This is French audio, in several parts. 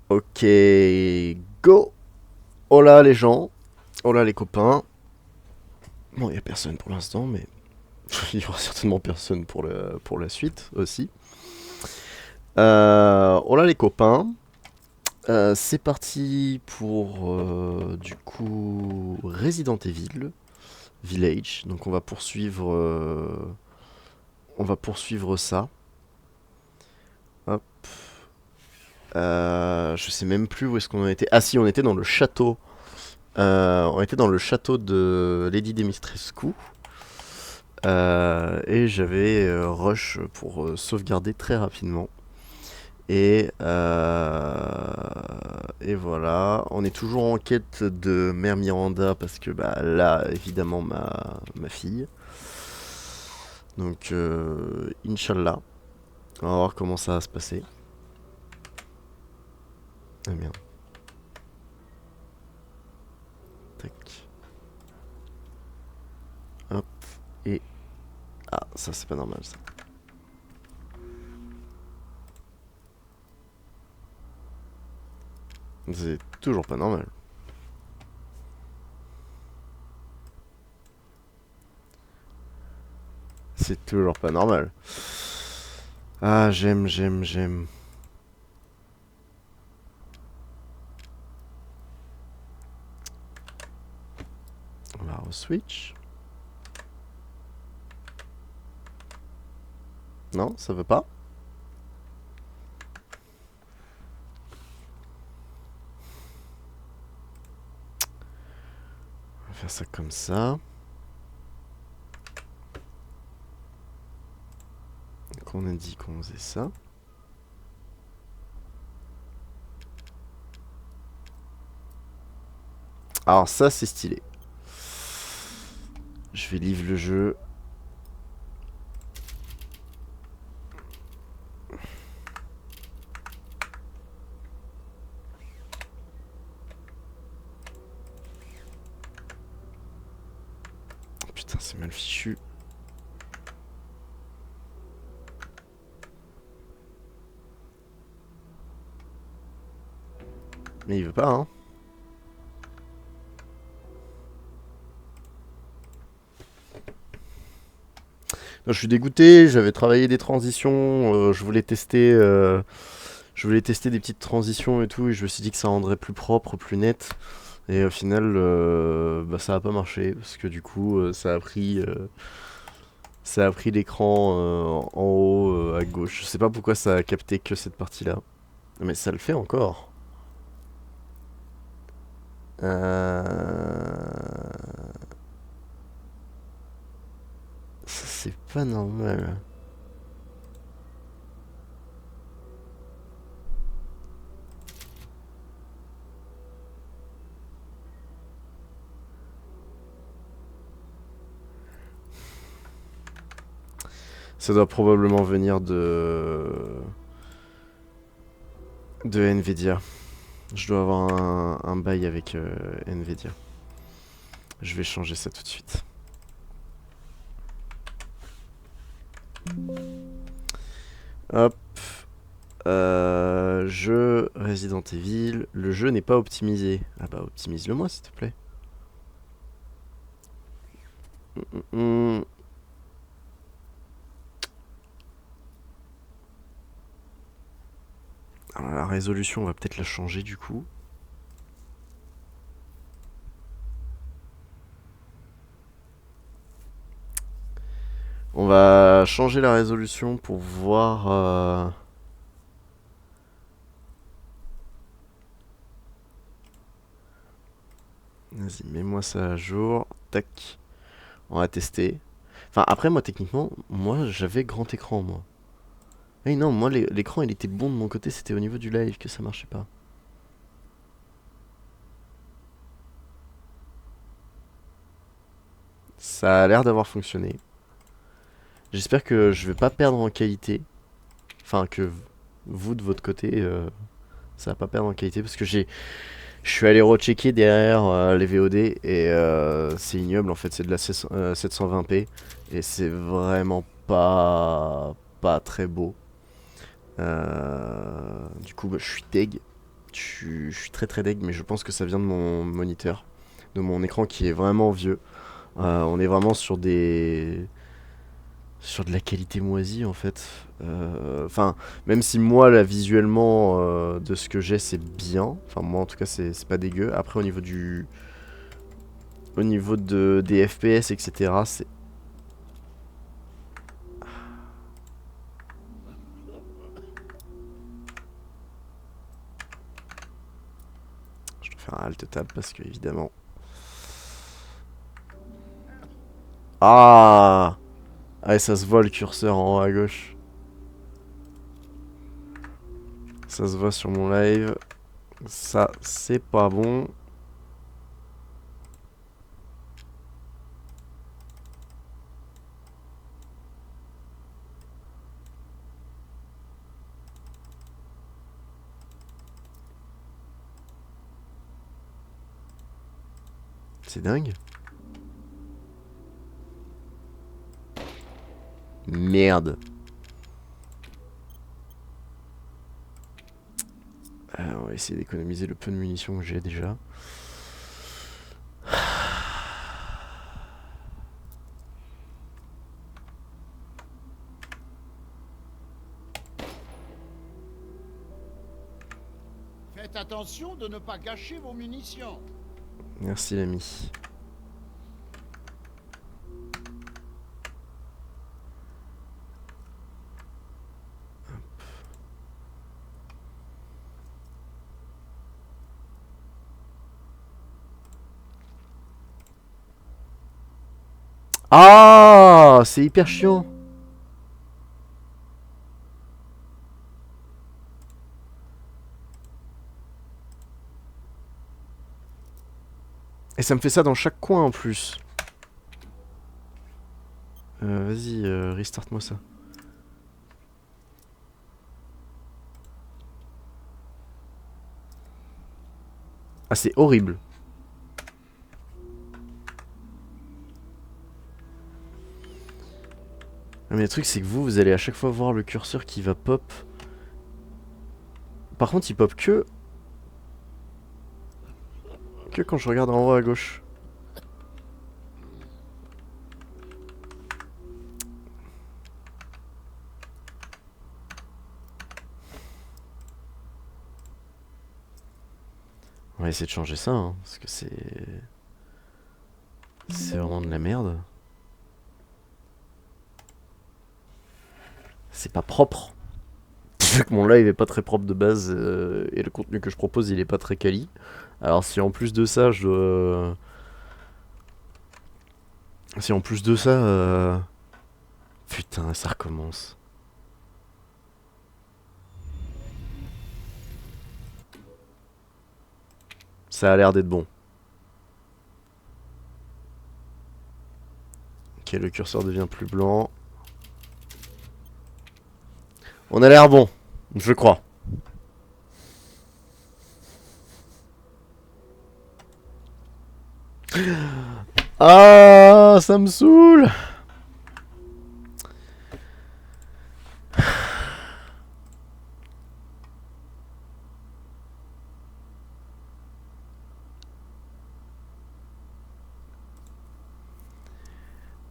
Ok, go. Hola les gens, hola les copains. Bon, il y a personne pour l'instant, mais il y aura certainement personne pour la suite aussi. Hola les copains. C'est parti pour du coup Resident Evil Village. Donc on va poursuivre ça. Hop. Je sais même plus où est-ce qu'on en était. Ah si, on était dans le château. On était dans le château de Lady Dimitrescu. Et j'avais rush pour sauvegarder très rapidement. Et voilà, on est toujours en quête de Mère Miranda parce que bah, là, évidemment, ma fille. Donc, Inch'Allah, on va voir comment ça va se passer. Ah merde, tac, hop, et... Ah, ça c'est pas normal ça. C'est toujours pas normal. C'est toujours pas normal. Ah, j'aime. On va re-switch. Non, ça veut pas. On va faire ça comme ça. Donc on a dit qu'on faisait ça. Alors ça c'est stylé. Je vais livre le jeu. Putain, c'est mal fichu. Mais il veut pas, hein. Non, je suis dégoûté, j'avais travaillé des transitions, je voulais tester des petites transitions et tout, et je me suis dit que ça rendrait plus propre, plus net. Et au final, bah, ça a pas marché, parce que du coup, ça a pris l'écran en haut à gauche. Je sais pas pourquoi ça a capté que cette partie-là. Mais ça le fait encore. Ça, c'est pas normal. Ça doit probablement venir de Nvidia. Je dois avoir un bail avec Nvidia. Je vais changer ça tout de suite. Hop. Jeu Resident Evil. Le jeu n'est pas optimisé. Ah bah optimise-le moi s'il te plaît. Hum. Alors la résolution on va peut-être la changer du coup. On va changer la résolution pour voir... Vas-y, mets-moi ça à jour. Tac. On va tester. Enfin, après, moi, techniquement, moi, j'avais grand écran, moi. Eh non, moi, l'écran, il était bon de mon côté, c'était au niveau du live que ça marchait pas. Ça a l'air d'avoir fonctionné. J'espère que je vais pas perdre en qualité. Enfin, que vous, de votre côté, ça va pas perdre en qualité, parce que je suis allé rechecker derrière les VOD, et c'est ignoble, en fait, c'est de la 720p, et c'est vraiment pas très beau. Du coup, bah, je suis deg. Je suis très très deg, mais je pense que ça vient de mon moniteur, de mon écran qui est vraiment vieux. On est vraiment sur de la qualité moisie en fait. Enfin, même si moi là visuellement de ce que j'ai c'est bien. Enfin moi en tout cas c'est pas dégueu. Après au niveau des FPS etc. C'est je dois faire un alt tab parce que évidemment. Ah ah et ça se voit le curseur en haut à gauche. Ça se voit sur mon live. Ça c'est pas bon. C'est dingue. Merde. On va essayer d'économiser le peu de munitions que j'ai déjà. Faites attention de ne pas gâcher vos munitions. Merci l'ami. Ah, c'est hyper chiant. Et ça me fait ça dans chaque coin en plus. Vas-y, restart-moi ça. Ah, c'est horrible. Ah, mais le truc, c'est que vous allez à chaque fois voir le curseur qui va pop. Par contre, il pop que quand je regarde en haut à gauche. On va essayer de changer ça, hein, parce que c'est vraiment de la merde. C'est pas propre. Vu que mon live est pas très propre de base et le contenu que je propose il est pas très quali. Alors si en plus de ça je dois... Si en plus de ça... Putain, ça recommence. Ça a l'air d'être bon. Ok, le curseur devient plus blanc. On a l'air bon, je crois. Ah, ça me saoule.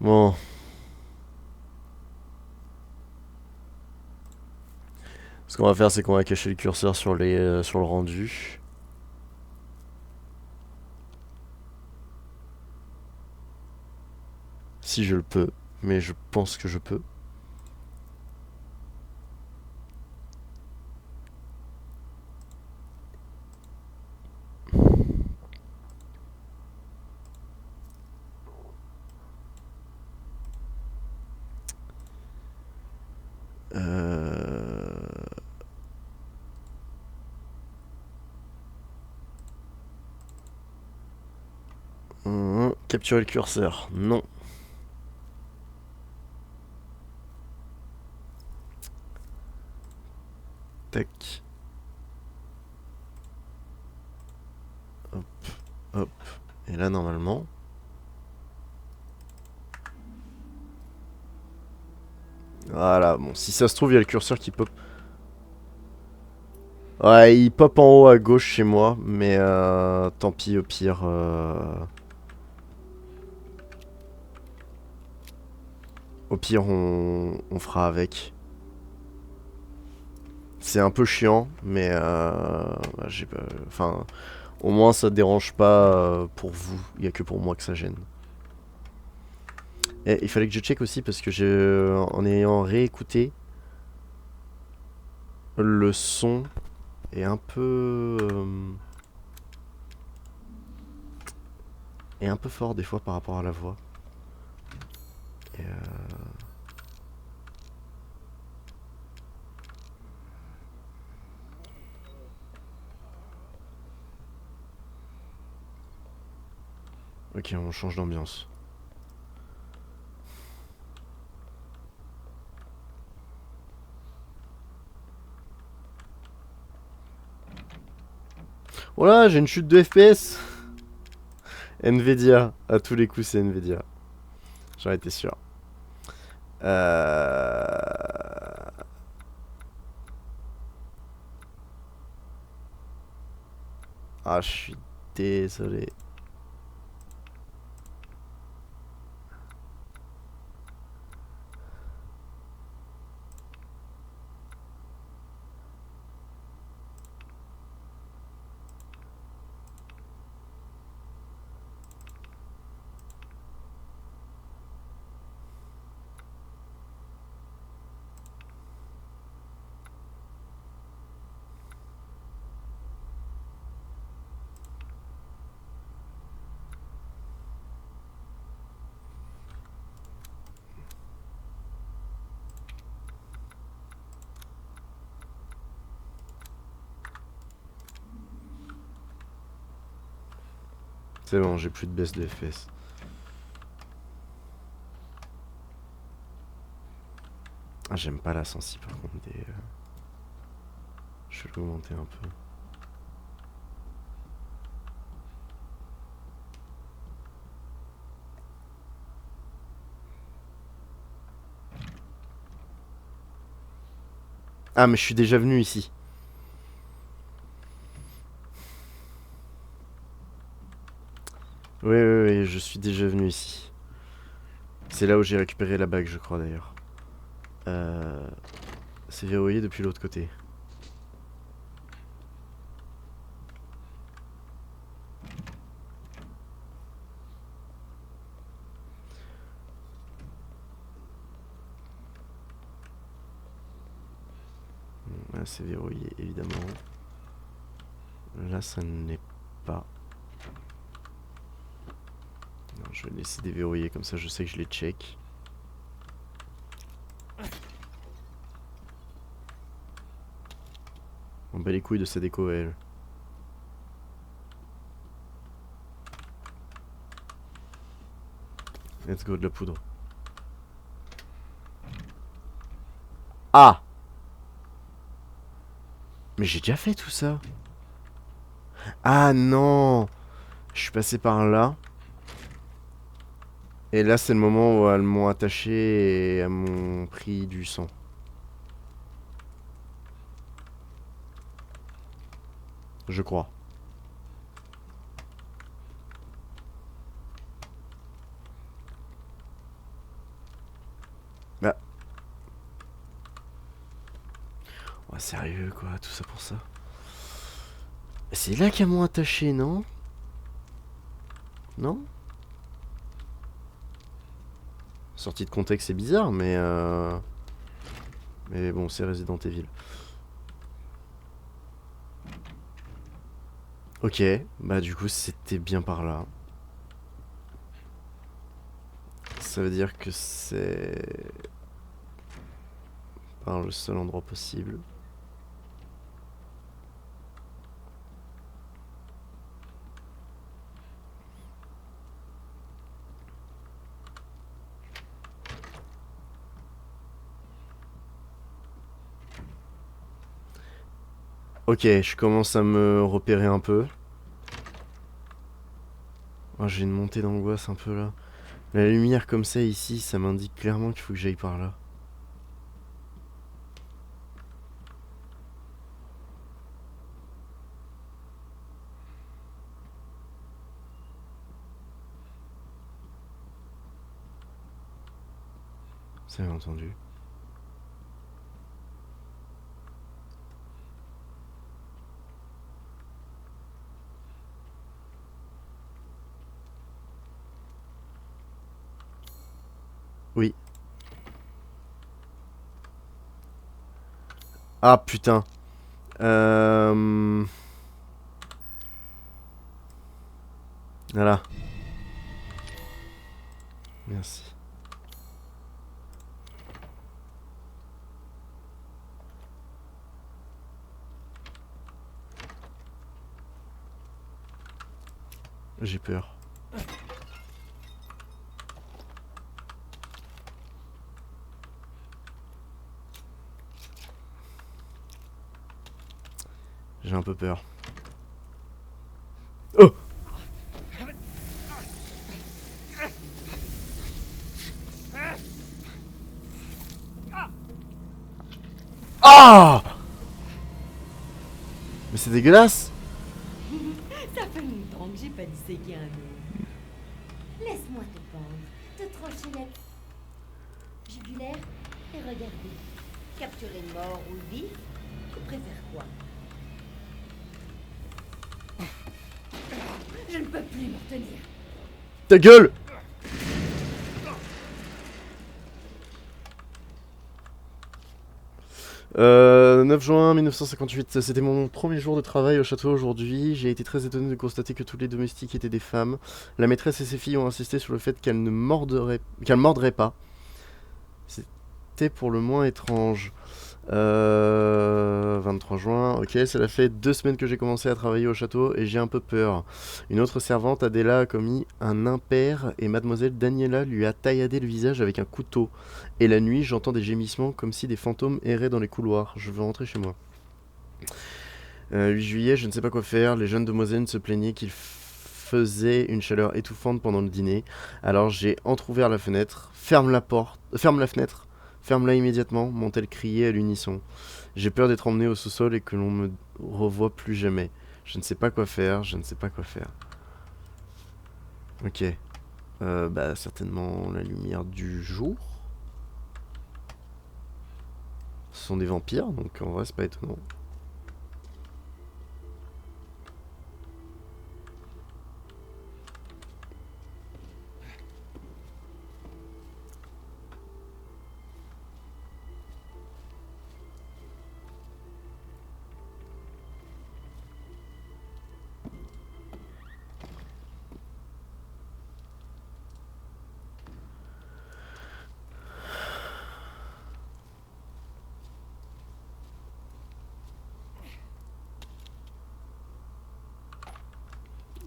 Bon. Ce qu'on va faire, c'est qu'on va cacher le curseur sur sur le rendu. Si je le peux, mais je pense que je peux. Capturer le curseur, non. Tac. Hop, hop. Et là, normalement... Voilà, bon, si ça se trouve, il y a le curseur qui pop. Ouais, il pop en haut à gauche chez moi, mais tant pis, au pire. Au pire, on fera avec. C'est un peu chiant, mais bah, j'ai pas. Enfin, au moins ça dérange pas pour vous. Il y a que pour moi que ça gêne. Et il fallait que je check aussi parce que en ayant réécouté, le son est un peu est un peu fort des fois par rapport à la voix. Et, ok, on change d'ambiance. Voilà, j'ai une chute de FPS. Nvidia, à tous les coups c'est Nvidia. J'en étais sûr. Ah, je suis désolé. C'est bon, j'ai plus de baisse de FPS. Ah, j'aime pas la sensi par contre des. Je vais l'augmenter un peu. Ah, mais je suis déjà venu ici. Oui, oui, oui, je suis déjà venu ici. C'est là où j'ai récupéré la bague, je crois d'ailleurs. C'est verrouillé depuis l'autre côté. Là, c'est verrouillé, évidemment. Là, ça ne l'est pas. Non, je vais laisser déverrouiller, comme ça je sais que je les check. On bat les couilles de sa déco, elle. Let's go, de la poudre. Ah! Mais j'ai déjà fait tout ça. Ah non! Je suis passé par là. Et là, c'est le moment où elles m'ont attaché et elles m'ont pris du sang. Je crois. Bah. Ouais, sérieux, quoi, tout ça pour ça. C'est là qu'elles m'ont attaché, non? Non? Sortie de contexte, c'est bizarre, mais mais bon, c'est Resident Evil. Ok, bah du coup, c'était bien par là. Ça veut dire que c'est par le seul endroit possible. Ok, je commence à me repérer un peu. Oh, j'ai une montée d'angoisse un peu là. La lumière comme ça ici, ça m'indique clairement qu'il faut que j'aille par là. C'est entendu. Oui. Ah putain. Voilà. Merci. J'ai peur. J'ai un peu peur. Oh! Ah! Mais c'est dégueulasse! Ça fait longtemps que j'ai pas disséqué un homme. Laisse-moi te pendre, te trancher la jugulaire et regarder. Capturer le mort ou le vif, tu préfères quoi? Je ne peux plus me retenir. Ta gueule! Euh, 9 juin 1958, c'était mon premier jour de travail au château aujourd'hui. J'ai été très étonné de constater que tous les domestiques étaient des femmes. La maîtresse et ses filles ont insisté sur le fait qu'elles ne mordraient pas. C'était pour le moins étrange. 23 juin, ok, cela fait 2 semaines que j'ai commencé à travailler au château et j'ai un peu peur. Une autre servante, Adela, a commis un impair et mademoiselle Daniela lui a tailladé le visage avec un couteau. Et la nuit, j'entends des gémissements comme si des fantômes erraient dans les couloirs. Je veux rentrer chez moi. 8 juillet, je ne sais pas quoi faire. Les jeunes demoiselles se plaignaient qu'il faisait une chaleur étouffante pendant le dîner. Alors j'ai entrouvert la fenêtre. Ferme la porte, ferme la fenêtre. Ferme-la immédiatement, m'ont-elles crié à l'unisson. J'ai peur d'être emmené au sous-sol et que l'on me revoie plus jamais. Je ne sais pas quoi faire, je ne sais pas quoi faire. Ok. Bah certainement la lumière du jour. Ce sont des vampires, donc en vrai c'est pas étonnant.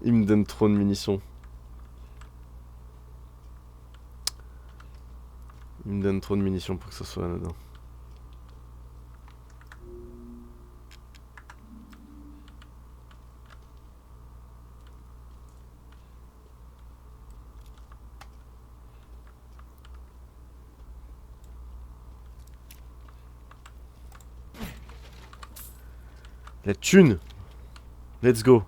Il me donne trop de munitions. Il me donne trop de munitions pour que ce soit anodin. La thune! Let's go!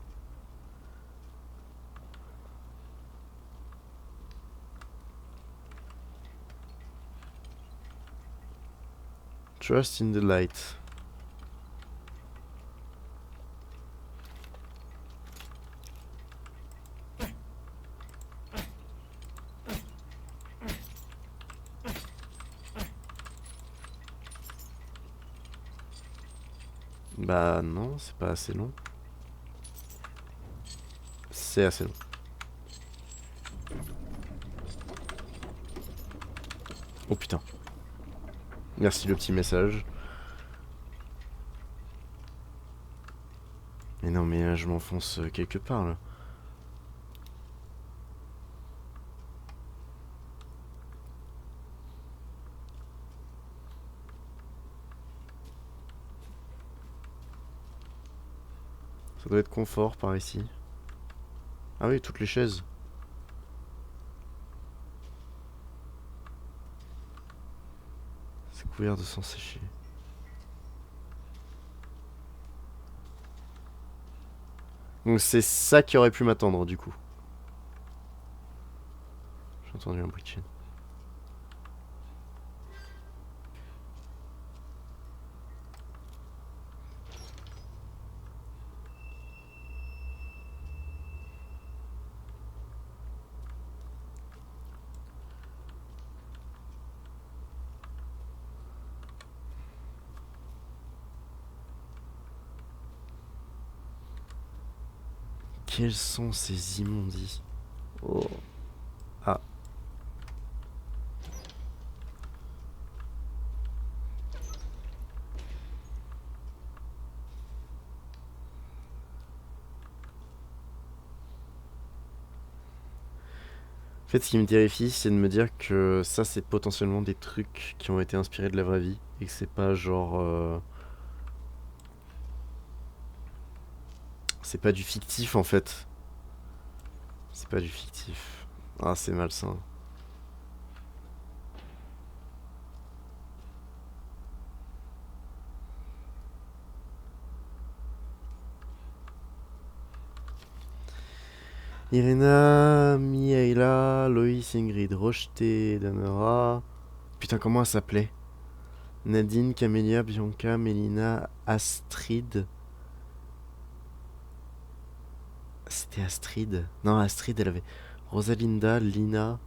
Trust in the light. Bah non, c'est pas assez long. C'est assez long. Oh putain. Merci le petit message. Mais non, mais je m'enfonce quelque part là. Ça doit être confort par ici. Ah oui, toutes les chaises. C'est couvert de sang séché. Donc c'est ça qui aurait pu m'attendre du coup. J'ai entendu un bruit de chaîne. Quels sont ces immondies? Oh. Ah. En fait, ce qui me terrifie, c'est de me dire que ça, c'est potentiellement des trucs qui ont été inspirés de la vraie vie. Et que c'est pas genre... c'est pas du fictif, en fait. C'est pas du fictif. Ah, c'est malsain. Irena, Mihaela, Loïs, Ingrid, Rocheté, Danora... Putain, comment elle s'appelait? Nadine, Camélia, Bianca, Mélina, Astrid... C'était Astrid. Non, Astrid, elle avait... Rosalinda, Lina...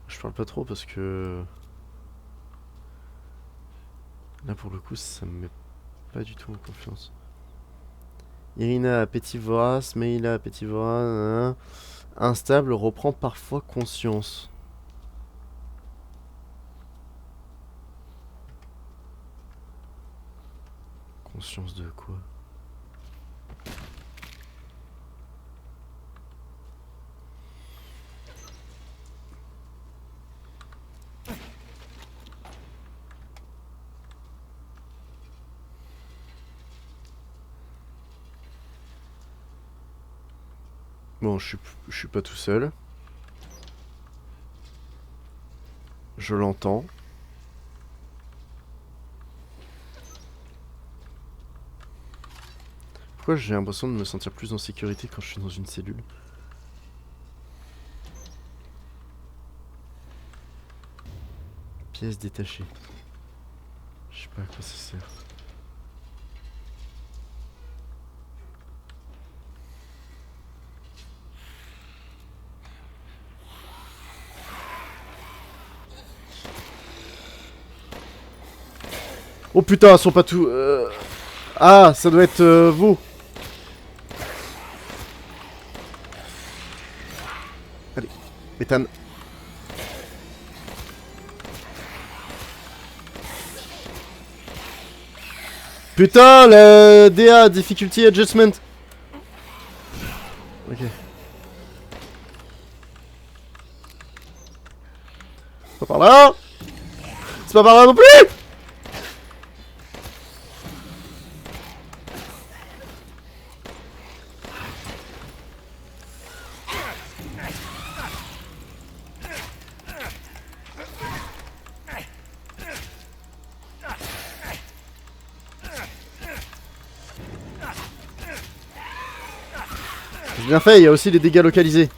Je parle pas trop parce que... Là, pour le coup, ça me met pas du tout en confiance. Irina, appétit vorace, Meila, appétit vorace... Hein. Instable, reprend parfois conscience. Conscience de quoi? Bon, je suis pas tout seul. Je l'entends. Pourquoi j'ai l'impression de me sentir plus en sécurité quand je suis dans une cellule? Pièce détachée. Je sais pas à quoi ça sert. Oh putain, ils sont pas tous... Ah, ça doit être vous. Allez, méthane. Putain, le DA, Difficulty Adjustment. Ok. C'est pas par là. C'est pas par là non plus. J'ai bien fait, il y a aussi les dégâts localisés.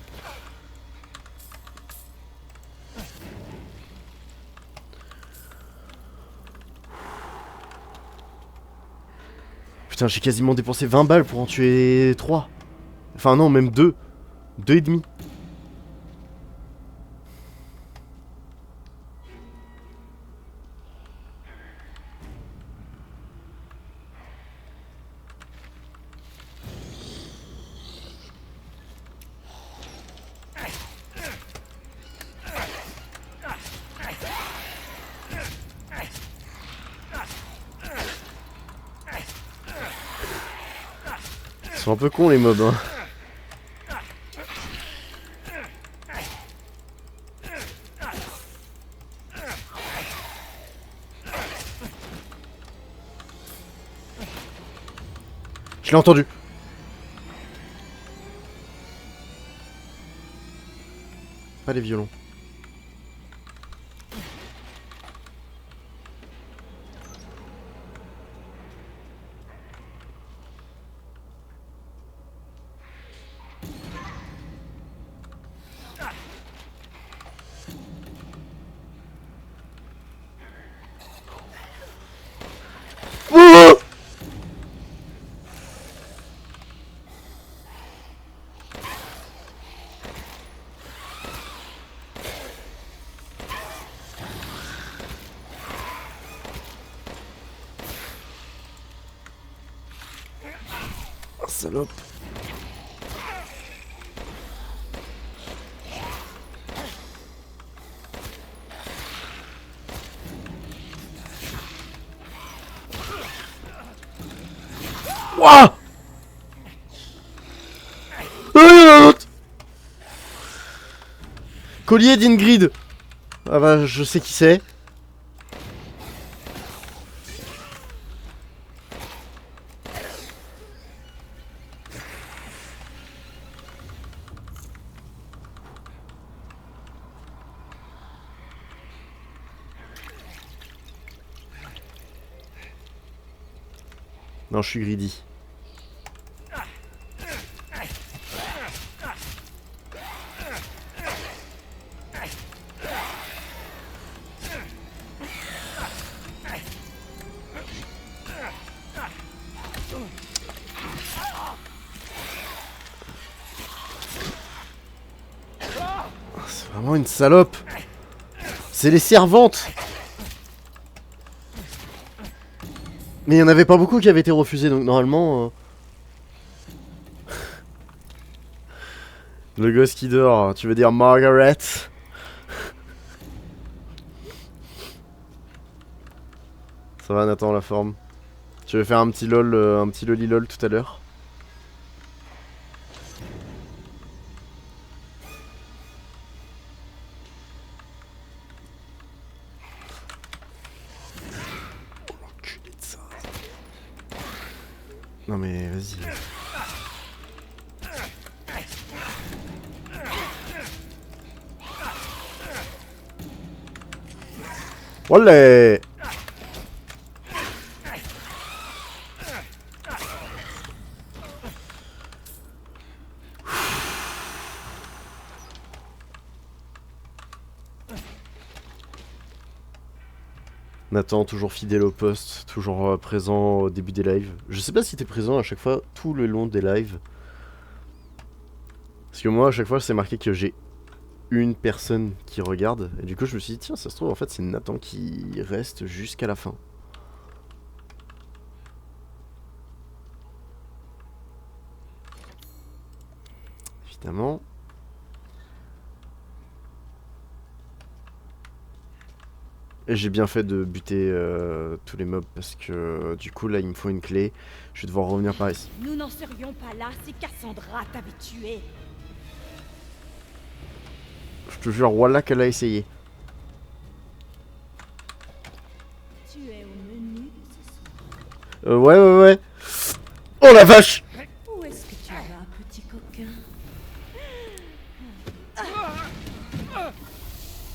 Putain, j'ai quasiment dépensé 20 balles pour en tuer 3. Enfin non, même 2. 2 et demi. Ils sont un peu cons les mobs hein. Je l'ai entendu. Pas les violons. salope. Wouah! Il y en a un autre! Collier d'Ingrid. Ah bah je sais qui c'est. Non, je suis greedy. C'est vraiment une salope. C'est les servantes. Mais il n'y en avait pas beaucoup qui avaient été refusés, donc normalement... Le gosse qui dort, tu veux dire Margaret? Ça va Nathan, la forme? Tu veux faire un petit lol, un petit lolilol tout à l'heure? Non mais vas-y. Olé! Nathan, toujours fidèle au poste, toujours présent au début des lives. Je sais pas si t'es présent à chaque fois, tout le long des lives. Parce que moi, à chaque fois, c'est marqué que j'ai une personne qui regarde. Et du coup, je me suis dit, tiens, ça se trouve, en fait, c'est Nathan qui reste jusqu'à la fin. Évidemment. Et j'ai bien fait de buter tous les mobs parce que du coup là il me faut une clé. Je vais devoir revenir par ici. Nous n'en serions pas là si Cassandra t'avait tué. Je te jure, voilà qu'elle a essayé. Tu es au menu ce soir. Ouais. Oh la vache! Où est-ce que tu vas, petit coquin?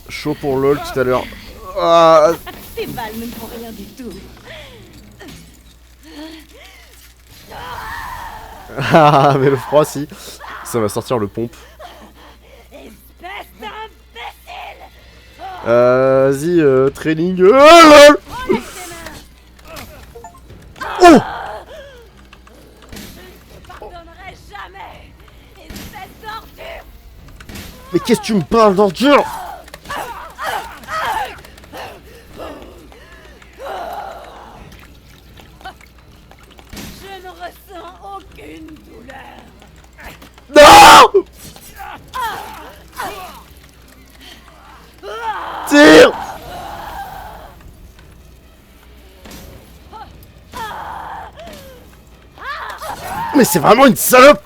Chaud pour LOL tout à l'heure. Ah, Tes balles ne font rien du tout. ah, mais le froid si. Ça va sortir le pompe. Espèce d'imbécile! Vas-y, training. Oh lol! Oh! Je te pardonnerai jamais! Espèce d'ordure! Mais qu'est-ce que tu me parles d'ordure? Je ne ressens aucune douleur. Non! Tire! Mais c'est vraiment une salope!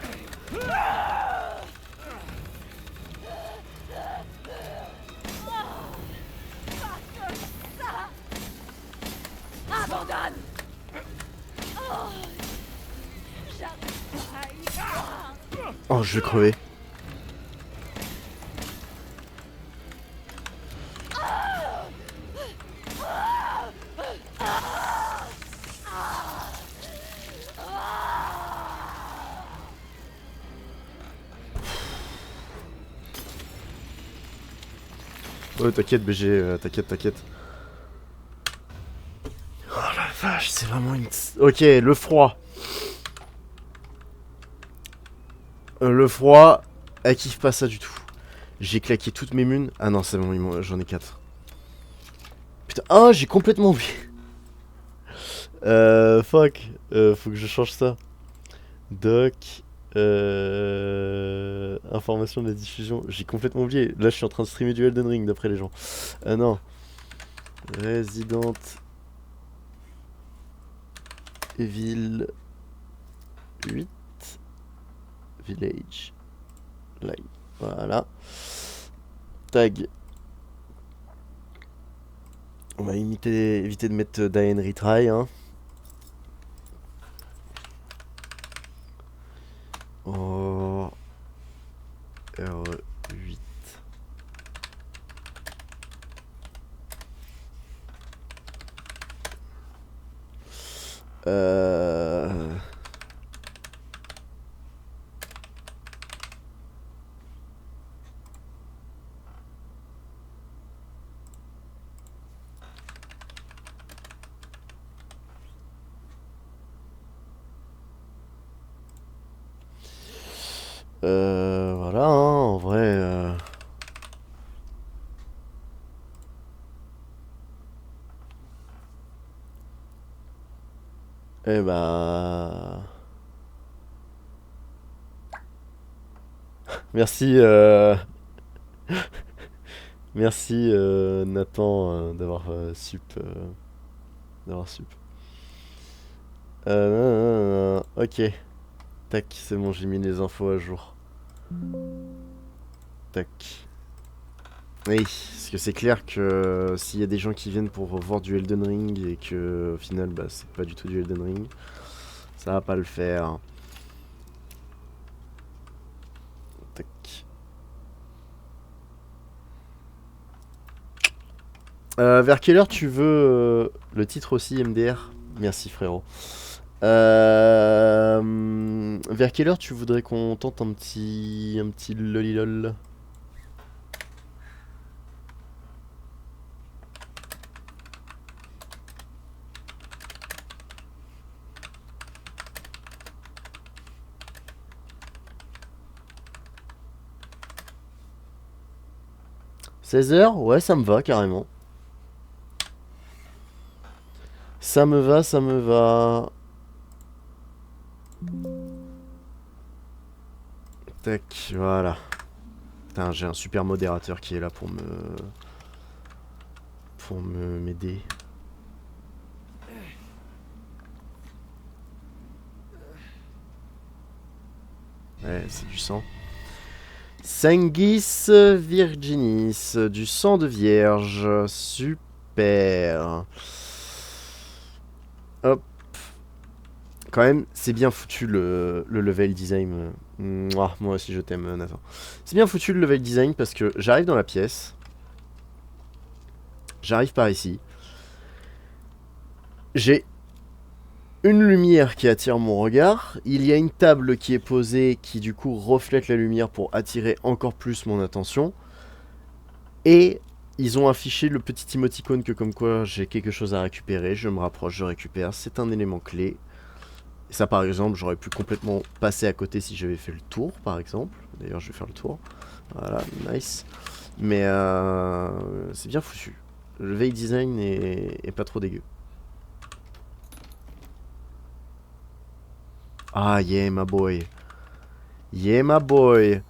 Abandonne! Oh, j'arrive pas à y croire. Oh, je vais crever. Ouais, t'inquiète, BG, t'inquiète. Oh la vache, c'est vraiment une... Ok, le froid. Le froid, elle kiffe pas ça du tout. J'ai claqué toutes mes munes. Ah non, c'est bon, j'en ai 4. Putain, ah, j'ai complètement oublié. Fuck, faut que je change ça. Doc. Information de la diffusion. J'ai complètement oublié. Là, je suis en train de streamer du Elden Ring d'après les gens. Non. Resident Evil 8 Village Live. Voilà. Tag. On va éviter de mettre Die and Retry. Hein. Oh. R8. Voilà, hein, en vrai. Eh bah. Merci, merci Nathan d'avoir sup. Ok, tac, c'est bon, j'ai mis les infos à jour. Tac. Oui, parce que c'est clair que s'il y a des gens qui viennent pour voir du Elden Ring et que au final bah c'est pas du tout du Elden Ring, ça va pas le faire. Tac. Vers quelle heure tu veux le titre aussi MDR? Merci frérot. Vers quelle heure tu voudrais qu'on tente un petit lolilol? « 16h? Ouais, ça me va carrément. Ça me va, ça me va. Tac, voilà. Putain, j'ai un super modérateur qui est là pour m'aider. Ouais, c'est du sang. Sanguis Virginis, du sang de vierge. Super. Hop. Quand même, c'est bien foutu le level design. Moi aussi je t'aime, Nathan. C'est bien foutu le level design parce que j'arrive dans la pièce. J'arrive par ici. J'ai une lumière qui attire mon regard. Il y a une table qui est posée qui du coup reflète la lumière pour attirer encore plus mon attention. Et ils ont affiché le petit émoticône que comme quoi j'ai quelque chose à récupérer. Je me rapproche, je récupère. C'est un élément clé. Et ça par exemple, j'aurais pu complètement passer à côté si j'avais fait le tour par exemple. D'ailleurs je vais faire le tour. Voilà, nice. Mais c'est bien foutu. Le veil design est pas trop dégueu. Ah yeah my boy. Yeah my boy.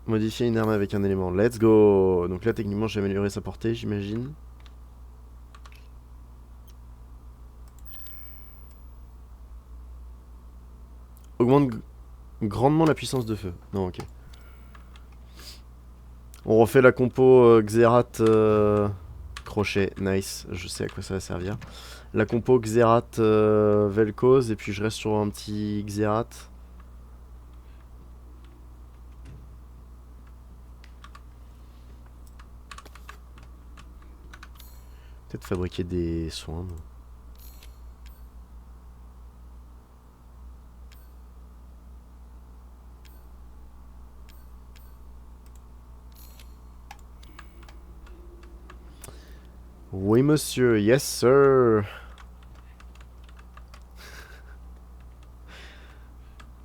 Modifier une arme avec un élément. Let's go. Donc là techniquement j'ai amélioré sa portée j'imagine. Augmente grandement la puissance de feu. Non ok. On refait la compo Xerath crochet. Nice. Je sais à quoi ça va servir. La compo Xerath Vel'Koz. Et puis je reste sur un petit Xerath. Peut-être fabriquer des soins. Oui monsieur, yes sir.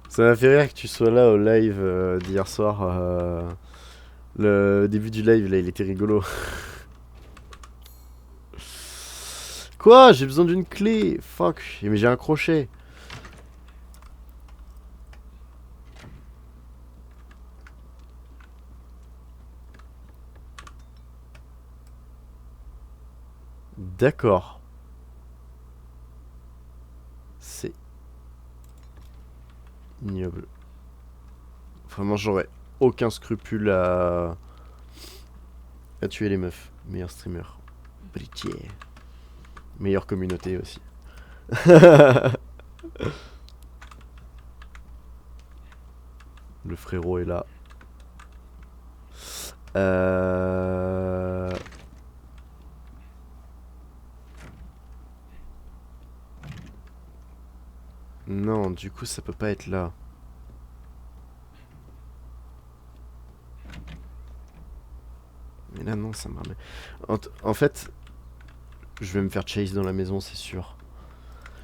Ça m'a fait rire que tu sois là au live d'hier soir. Le début du live là il était rigolo. Quoi? J'ai besoin d'une clé. Fuck. Mais j'ai un crochet. D'accord. C'est ignoble. Vraiment, j'aurais aucun scrupule à tuer les meufs. Meilleur streamer. Britier. Meilleure communauté aussi. Le frérot est là. Non, du coup, ça peut pas être là. Mais là, non, ça me ramène. En fait, je vais me faire chase dans la maison, c'est sûr.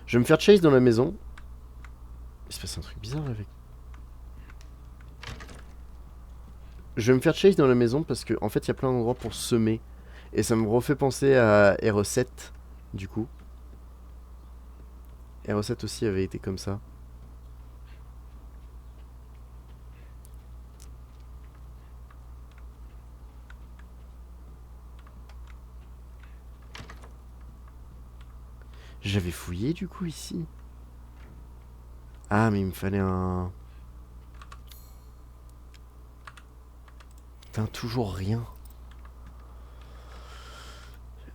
Je vais me faire chase dans la maison. Il se passe un truc bizarre avec. Je vais me faire chase dans la maison parce que en fait il y a plein d'endroits pour semer. Et ça me refait penser à RE7 du coup. RE7 aussi avait été comme ça. J'avais fouillé du coup ici. Ah mais il me fallait un... Putain, toujours rien.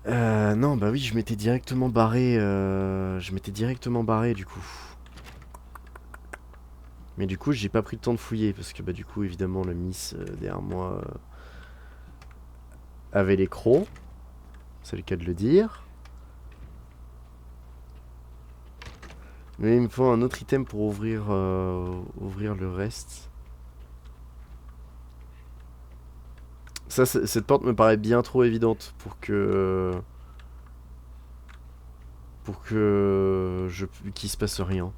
Non, bah oui, je m'étais directement barré. Je m'étais directement barré du coup. Mais du coup, j'ai pas pris le temps de fouiller parce que bah du coup, évidemment, le Miss derrière moi avait les crocs. C'est le cas de le dire. Mais il me faut un autre item pour ouvrir le reste. Ça, cette porte me paraît bien trop évidente pour que qu'il se passe rien.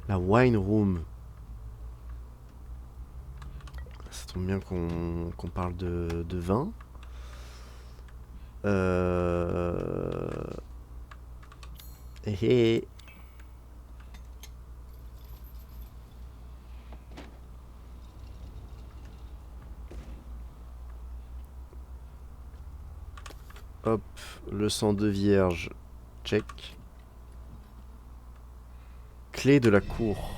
La wine room. Ça tombe bien qu'on parle de vin. Et hop, le sang de vierge, check. Clé de la cour.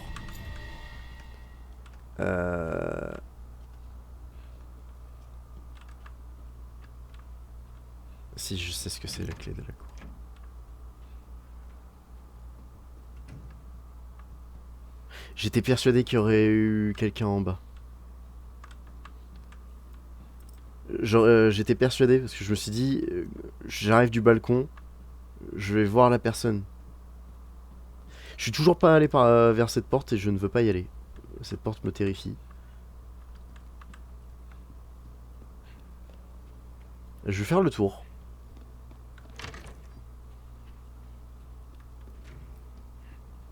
Si je sais ce que c'est la clé de la cour. J'étais persuadé qu'il y aurait eu quelqu'un en bas. J'étais persuadé parce que je me suis dit, j'arrive du balcon, je vais voir la personne. Je suis toujours pas allé vers cette porte et je ne veux pas y aller. Cette porte me terrifie. Je vais faire le tour.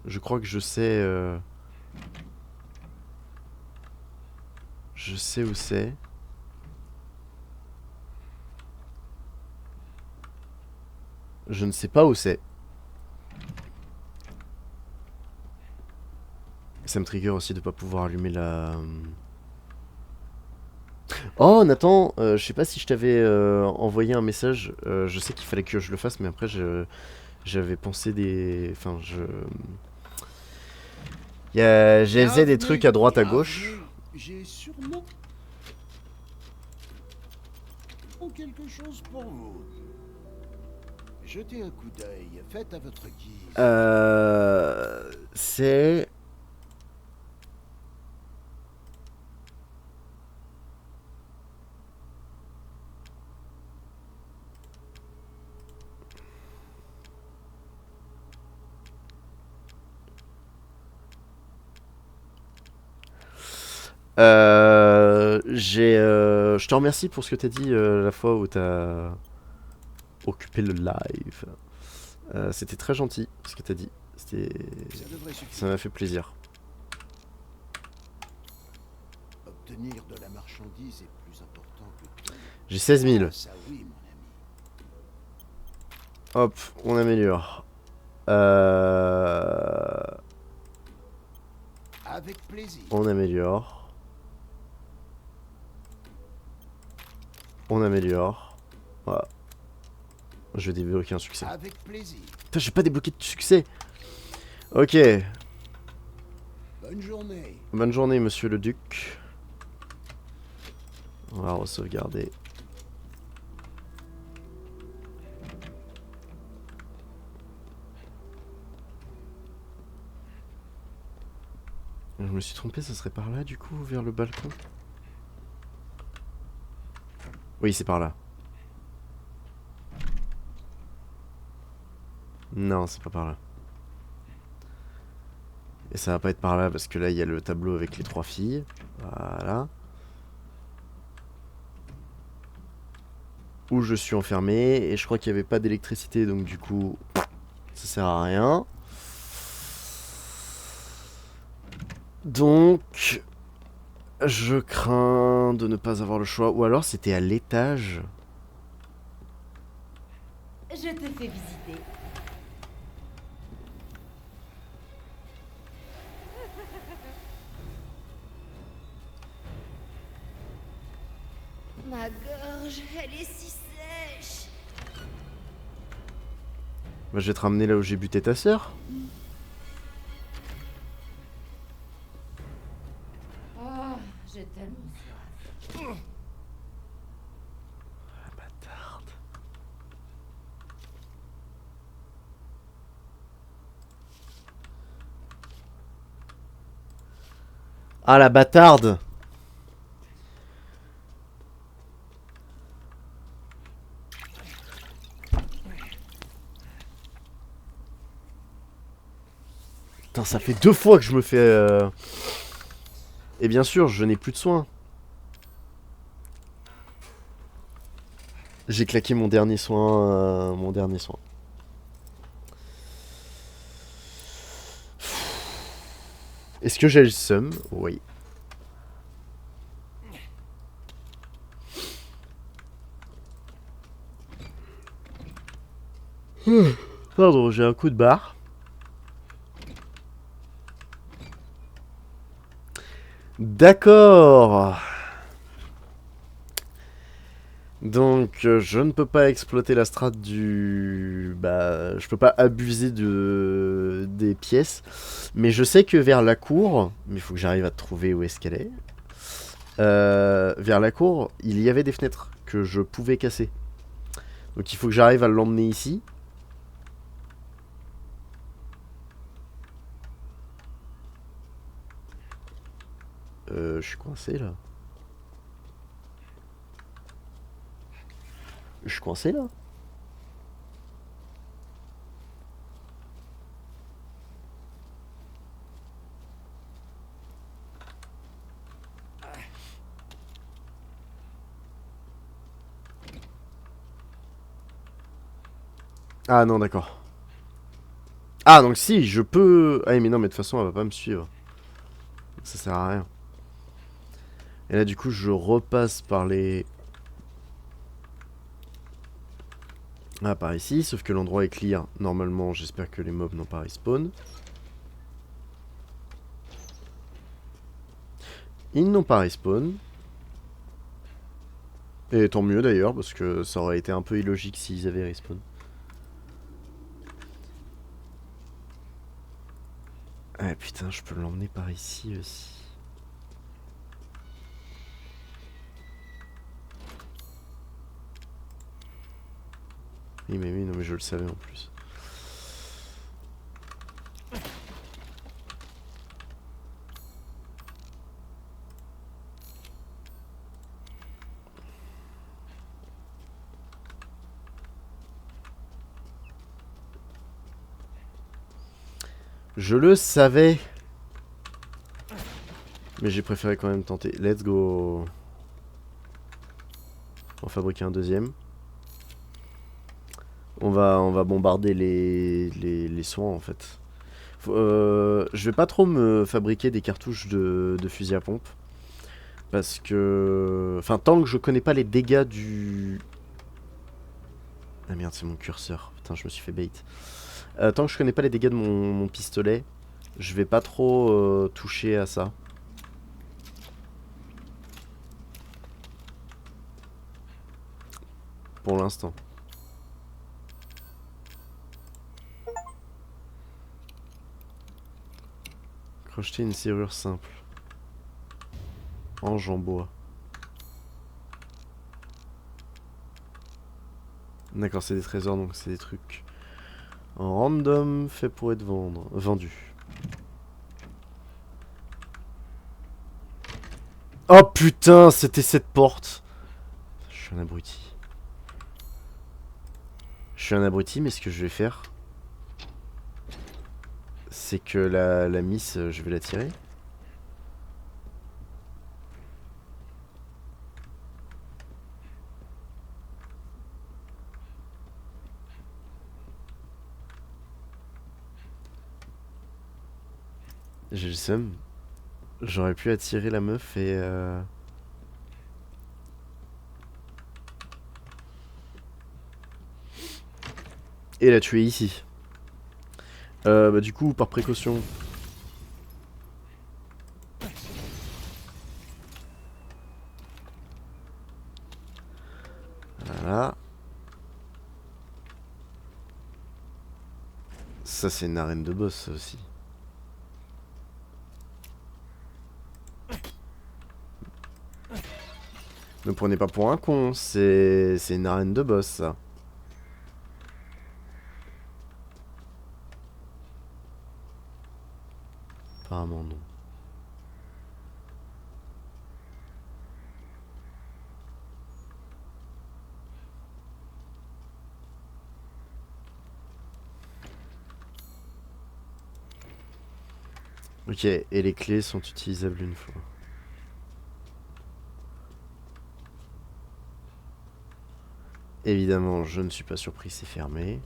Je crois que je sais... Je sais où c'est. Je ne sais pas où c'est. Ça me trigger aussi de pas pouvoir allumer la... Oh Nathan, je sais pas si je t'avais envoyé un message. Je sais qu'il fallait que je le fasse, mais après j'avais pensé des... Enfin, j'ai faisais des trucs à droite à gauche. J'ai sûrement quelque chose pour vous. Jetez un coup d'œil, faites à votre guise. C'est... je te remercie pour ce que t'as dit la fois où t'as occupé le live. C'était très gentil ce que t'as dit. Ça devrait Ça suffire. m'a fait plaisir. Obtenir de la marchandise est plus important que tout. J'ai 16 000. Ah, ça oui, mon ami. Hop, on améliore. Avec plaisir. On améliore. On améliore. Voilà. Je vais débloquer un succès. Avec plaisir. Putain, j'ai pas débloqué de succès. Ok. Bonne journée. Bonne journée, monsieur le duc. On va re-sauvegarder. Je me suis trompé, ça serait par là du coup, vers le balcon? Oui, c'est par là. Non, c'est pas par là. Et ça va pas être par là parce que là il y a le tableau avec les 3 filles. Voilà. Où je suis enfermé et je crois qu'il n'y avait pas d'électricité donc du coup ça sert à rien. Donc je crains de ne pas avoir le choix. Ou alors c'était à l'étage. Je te fais visiter. Ma gorge, elle est si sèche. Bah, je vais te ramener là où j'ai buté ta sœur. Oh, j'ai tellement soif. Bâtarde. Ah la bâtarde. Putain, ça fait 2 fois que je me fais... Et bien sûr, je n'ai plus de soins. J'ai claqué mon dernier soin. Est-ce que j'ai le seum? Oui. Pardon, j'ai un coup de barre. D'accord. Donc, je ne peux pas exploiter la strat du... Bah, je peux pas abuser des pièces. Mais je sais que vers la cour... Mais il faut que j'arrive à trouver où est-ce qu'elle est. Vers la cour, il y avait des fenêtres que je pouvais casser. Donc il faut que j'arrive à l'emmener ici. Je suis coincé là. Je suis coincé là. Ah non, d'accord. Ah donc si, je peux... Ah mais non, mais de toute façon, elle va pas me suivre. Ça sert à rien. Et là, du coup, je repasse par les... Ah, par ici, sauf que l'endroit est clear. Normalement, j'espère que les mobs n'ont pas respawn. Ils n'ont pas respawn. Et tant mieux d'ailleurs, parce que ça aurait été un peu illogique s'ils avaient respawn. Ah putain, je peux l'emmener par ici aussi. Oui mais oui, non mais je le savais en plus. Je le savais. Mais j'ai préféré quand même tenter. Let's go. On va fabriquer un deuxième. On va bombarder les soins en fait. Je vais pas trop me fabriquer des cartouches de fusil à pompe. Parce que... Enfin, tant que je connais pas les dégâts du... Ah merde, c'est mon curseur. Putain, je me suis fait bait. Tant que je connais pas les dégâts de mon pistolet, je vais pas trop toucher à ça. Pour l'instant. Crocheter une serrure simple. Ange en bois. D'accord, c'est des trésors, donc c'est des trucs en random fait pour être vendu. Oh putain, c'était cette porte. Je suis un abruti. Je suis un abruti, mais ce que je vais faire, c'est que la miss, je vais la tirer. J'ai le seum. J'aurais pu attirer la meuf et la tuer ici. Bah du coup, par précaution. Voilà. Ça, c'est une arène de boss, ça aussi. Ne prenez pas pour un con, c'est une arène de boss, ça. Apparemment, non. Ok, et les clés sont utilisables une fois. Évidemment, je ne suis pas surpris, c'est fermé.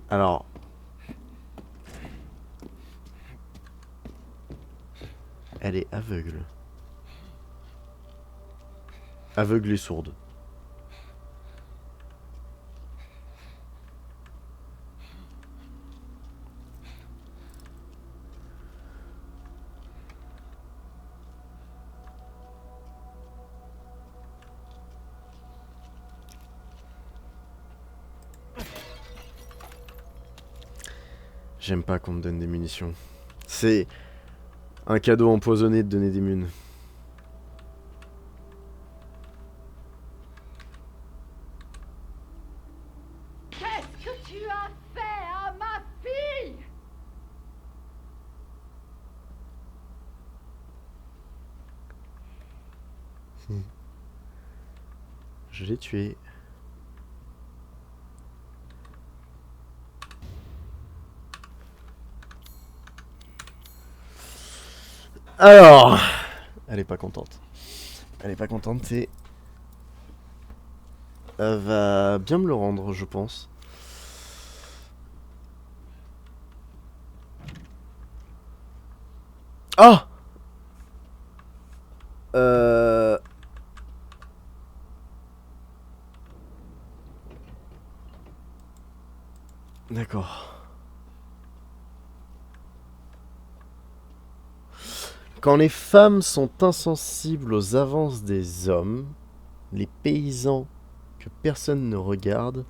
Alors... Elle est aveugle. Aveugle et sourde. J'aime pas qu'on me donne des munitions. C'est un cadeau empoisonné de donner des munes. Qu'est-ce que tu as fait à ma fille? Je l'ai tué. Alors... Elle est pas contente. Elle est pas contente et... Elle va bien me le rendre, je pense. Ah D'accord. Quand les femmes sont insensibles aux avances des hommes, les paysans que personne ne regarde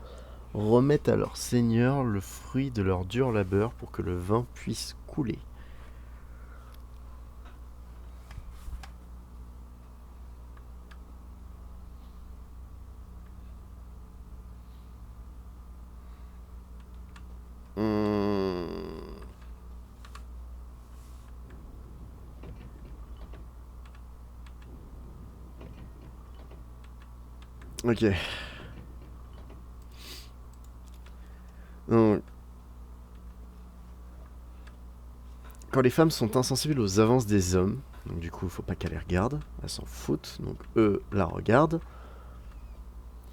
remettent à leur seigneur le fruit de leur dur labeur pour que le vin puisse couler. Ok. Donc, quand les femmes sont insensibles aux avances des hommes, Donc du coup, il faut pas qu'elle les regarde. Elle s'en fout. Donc eux la regardent.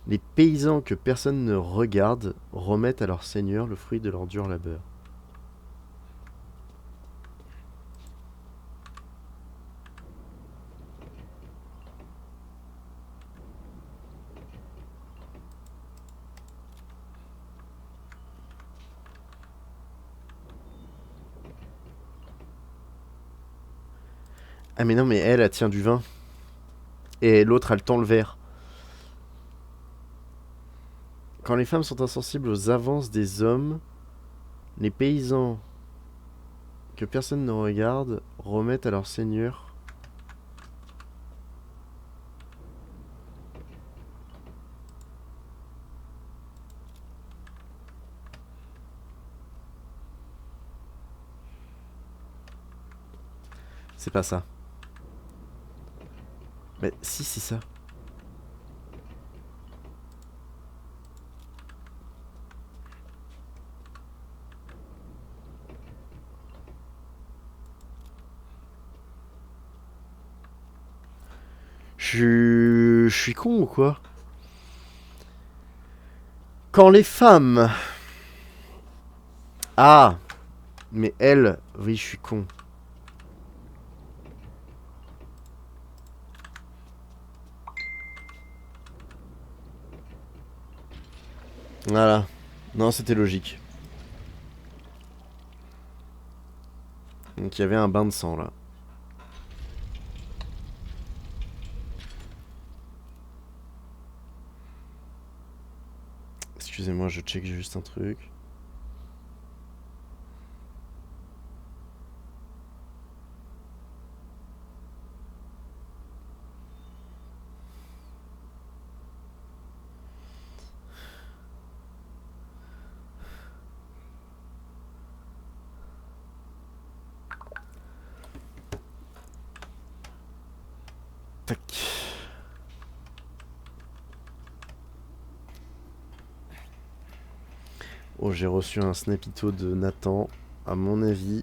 Les paysans que personne ne regarde remettent à leur seigneur le fruit de leur dur labeur. Ah mais non, mais elle tient du vin. Et l'autre, elle tend le verre. Quand les femmes sont insensibles aux avances des hommes, les paysans que personne ne regarde remettent à leur seigneur. C'est pas ça. Mais si, c'est ça. Je suis con ou quoi? Quand les femmes... Ah! Mais elle... Oui, je suis con. Voilà. Non, c'était logique. Donc il y avait un bain de sang là. Excusez-moi, je check juste un truc. Tac. Oh, j'ai reçu un snapito de Nathan. À mon avis...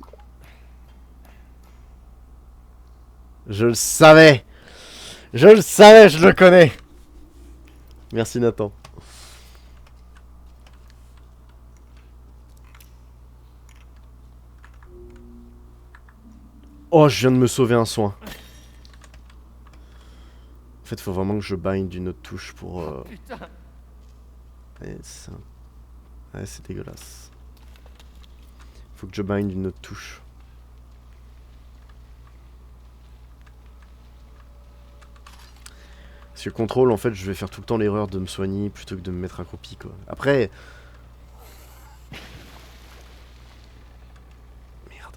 Je le savais! Je le savais, je le connais! Merci Nathan. Oh, je viens de me sauver un soin. En fait, faut vraiment que je bind une autre touche pour... Putain. Ouais, c'est dégueulasse. Faut que je bind une autre touche. Parce que contrôle, en fait, je vais faire tout le temps l'erreur de me soigner plutôt que de me mettre accroupi, quoi. Après... Merde.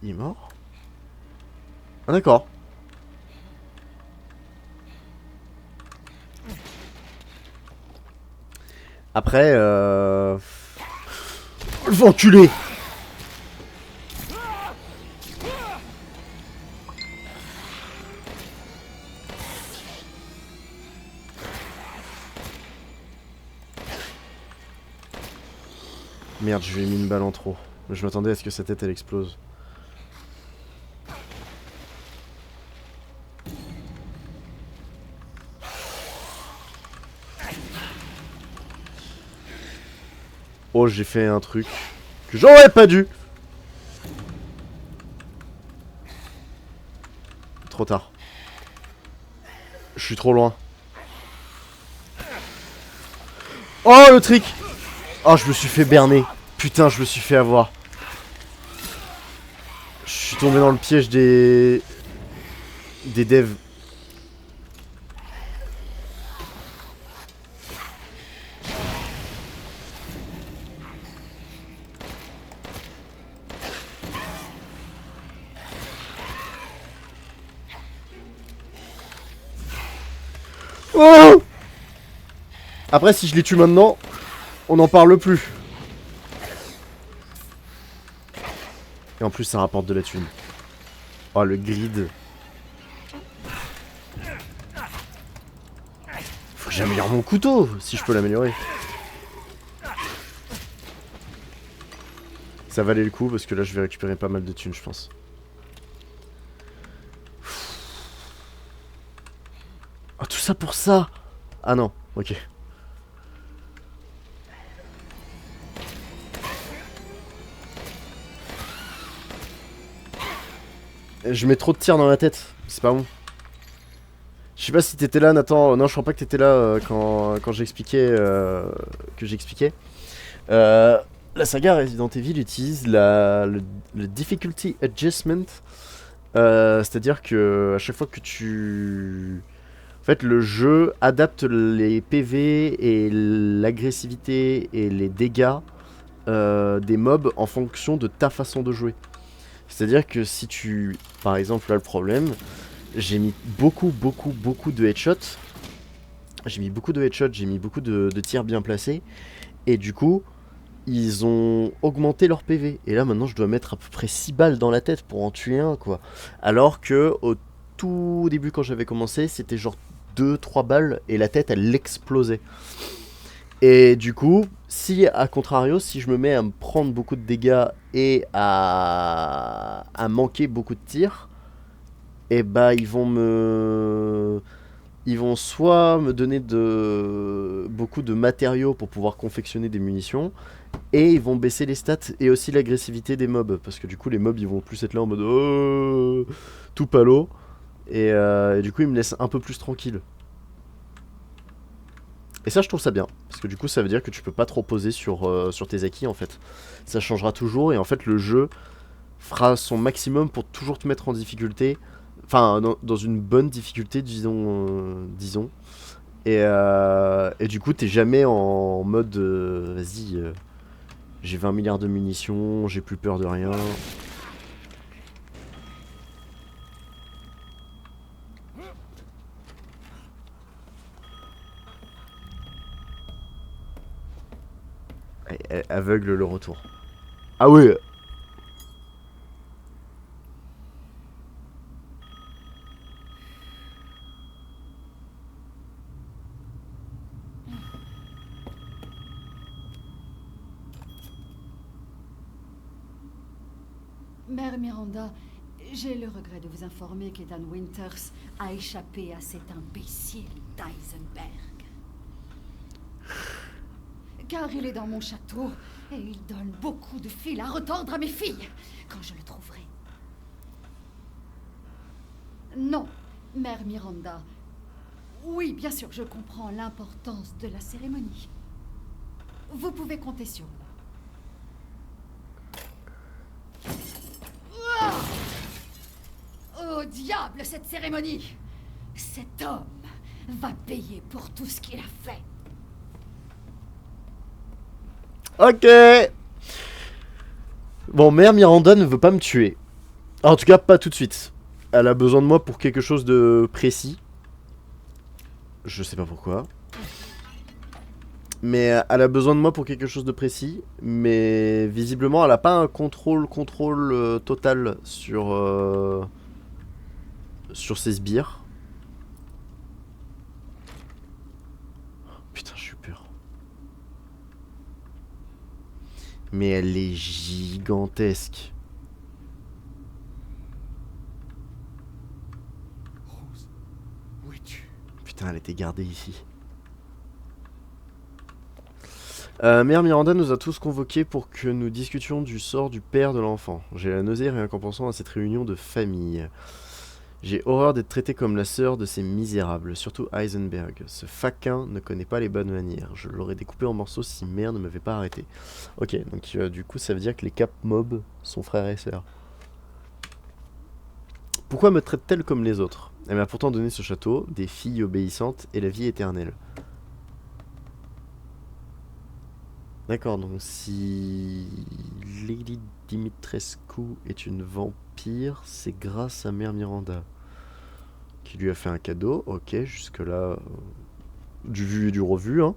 Il est mort? Ah d'accord. Après, Oh, le enculé! Merde, je lui ai mis une balle en trop. Je m'attendais à ce que sa tête elle explose. Oh, j'ai fait un truc que j'aurais pas dû. Trop tard. Je suis trop loin. Oh, le trick! Oh, je me suis fait berner. Putain, je me suis fait avoir. Je suis tombé dans le piège des devs. Oh! Après, si je les tue maintenant, on n'en parle plus. Et en plus, ça rapporte de la thune. Oh, le grid. Faut que j'améliore mon couteau, si je peux l'améliorer. Ça valait le coup, parce que là, je vais récupérer pas mal de thunes, je pense. Ah, tout ça pour ça. Ah non, ok. Je mets trop de tirs dans la tête, c'est pas bon. Je sais pas si t'étais là, Nathan. Non, je crois pas que t'étais là quand j'expliquais. Que j'expliquais. La saga Resident Evil utilise le Difficulty Adjustment. C'est-à-dire que à chaque fois que tu. En fait, le jeu adapte les PV et l'agressivité et les dégâts des mobs en fonction de ta façon de jouer. C'est-à-dire que si tu. Par exemple, là, le problème, j'ai mis beaucoup de headshots. J'ai mis beaucoup de headshots, j'ai mis beaucoup de tirs bien placés. Et du coup, ils ont augmenté leur PV. Et là, maintenant, je dois mettre à peu près 6 balles dans la tête pour en tuer un, quoi. Alors que au tout début, quand j'avais commencé, c'était genre 2-3 balles et la tête, elle explosait. Et du coup, si à contrario, si je me mets à me prendre beaucoup de dégâts et à manquer beaucoup de tirs, et bah ils vont soit me donner beaucoup de matériaux pour pouvoir confectionner des munitions, et ils vont baisser les stats et aussi l'agressivité des mobs, parce que du coup les mobs ils vont plus être là en mode oh, tout palo, et du coup ils me laissent un peu plus tranquille. Et ça je trouve ça bien, parce que du coup ça veut dire que tu peux pas trop poser sur tes acquis en fait. Ça changera toujours, et en fait le jeu fera son maximum pour toujours te mettre en difficulté, enfin dans une bonne difficulté disons. Et du coup t'es jamais en mode vas-y, j'ai 20 milliards de munitions, j'ai plus peur de rien. Aveugle le retour. Ah oui. Mère Miranda, j'ai le regret de vous informer qu'Ethan Winters a échappé à cet imbécile d'Eisenberg. Car il est dans mon château et il donne beaucoup de fil à retordre à mes filles quand je le trouverai. Non, Mère Miranda. Oui, bien sûr, je comprends l'importance de la cérémonie. Vous pouvez compter sur moi. Oh diable, cette cérémonie! Cet homme va payer pour tout ce qu'il a fait. Ok. Bon, Mère Miranda ne veut pas me tuer. En tout cas, pas tout de suite. Elle a besoin de moi pour quelque chose de précis. Je sais pas pourquoi. Mais elle a besoin de moi pour quelque chose de précis. Mais visiblement, elle a pas un contrôle total sur ses sbires. Putain, je suis peur. Mais elle est gigantesque. Rose, où es-tu? Putain, elle était gardée ici. Mère Miranda nous a tous convoqués pour que nous discutions du sort du père de l'enfant. J'ai la nausée rien qu'en pensant à cette réunion de famille. J'ai horreur d'être traité comme la sœur de ces misérables, surtout Heisenberg. Ce faquin ne connaît pas les bonnes manières. Je l'aurais découpé en morceaux si mère ne m'avait pas arrêté. Ok, donc du coup ça veut dire que les cap mobs sont frères et sœurs. Pourquoi me traite-t-elle comme les autres? Elle m'a pourtant donné ce château, des filles obéissantes et la vie éternelle. D'accord, donc si Lady Dimitrescu est une vampire, c'est grâce à Mère Miranda qui lui a fait un cadeau. Ok, jusque-là, du vu et du revu. Hein.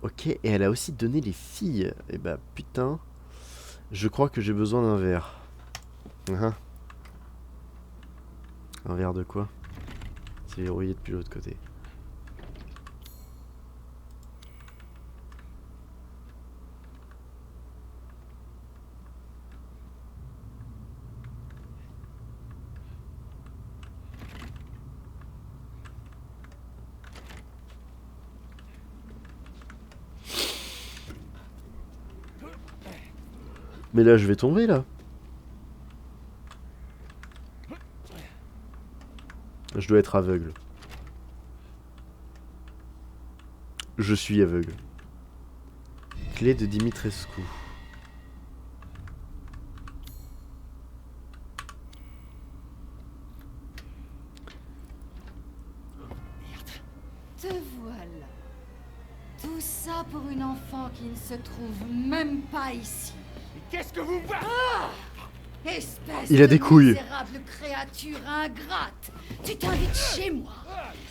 Ok, et elle a aussi donné les filles. Et bah putain, je crois que j'ai besoin d'un verre. Un verre de quoi? C'est verrouillé depuis l'autre côté. Mais là, je vais tomber, là. Je dois être aveugle. Je suis aveugle. Clé de Dimitrescu. Te voilà. Tout ça pour une enfant qui ne se trouve même pas ici. Qu'est-ce que vous... Espèce Il a des de couilles. misérable créature ingrate. Tu t'invites chez moi.